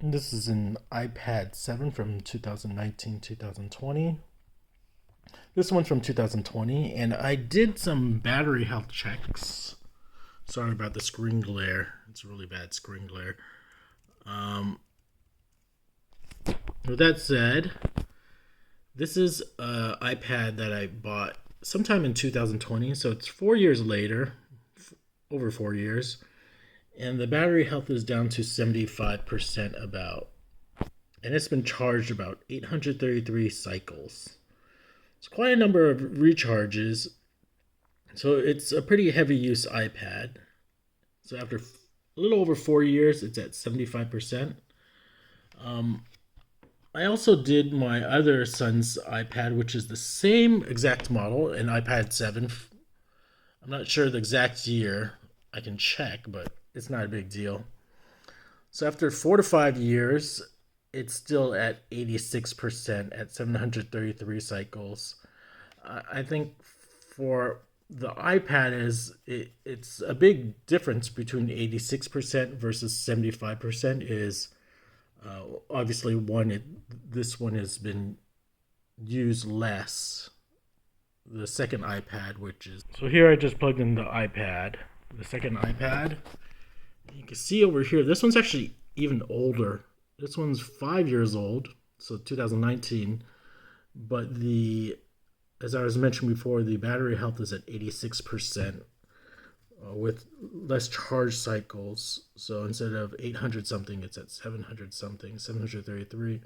This is an iPad 7 from 2019-2020. This one's from 2020, and I did some battery health checks. Sorry about the screen glare. It's a really bad screen glare. With that said, this is an iPad that I bought sometime in 2020, so it's 4 years later, over 4 years, and the battery health is down to 75% about, and it's been charged about 833 cycles. It's quite a number of recharges, so it's a pretty heavy use iPad. So after a little over 4 years, it's at 75%. I also did my other son's iPad, which is the same exact model, an iPad 7. I'm not sure the exact year. I can check, but it's not a big deal. So after 4 to 5 years, it's still at 86% at 733 cycles. I think for the iPad it's a big difference between 86% versus 75% is obviously this one has been used less. The second iPad, which is so here I just plugged in the second iPad. You can see over here, this one's actually even older. This one's 5 years old, so 2019. But as I was mentioning before, the battery health is at 86%. With less charge cycles. So instead of 800 something, it's at 700 something, 733.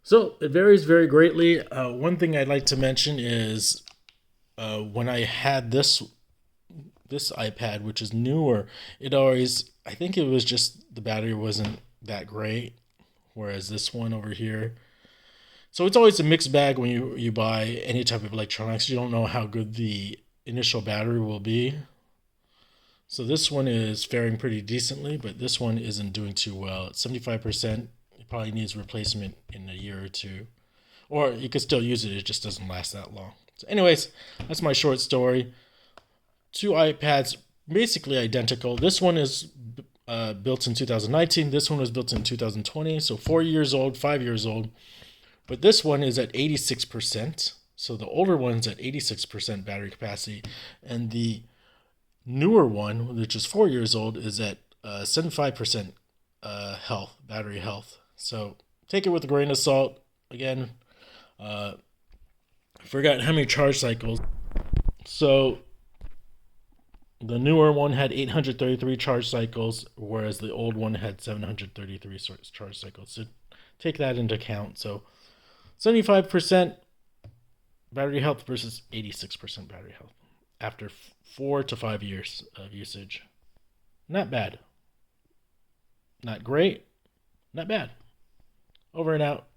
So it varies very greatly. One thing I'd like to mention is when I had this iPad, which is newer, I think it was just the battery wasn't that great, whereas this one over here. So it's always a mixed bag when you buy any type of electronics. You don't know how good the initial battery will be. So this one is faring pretty decently, but this one isn't doing too well. At 75%, it probably needs replacement in a year or two. Or you could still use it, it just doesn't last that long. So anyways, that's my short story. Two iPads, basically identical. This one is built in 2019. This one was built in 2020. So 4 years old, 5 years old. But this one is at 86%. So the older one's at 86% battery capacity, and the newer one, which is 4 years old, is at 75% battery health. So take it with a grain of salt. Again, I forgot how many charge cycles. So the newer one had 833 charge cycles, whereas the old one had 733 charge cycles. So take that into account. So 75% battery health versus 86% battery health after 4 to 5 years of usage. Not bad. Not great. Not bad. Over and out.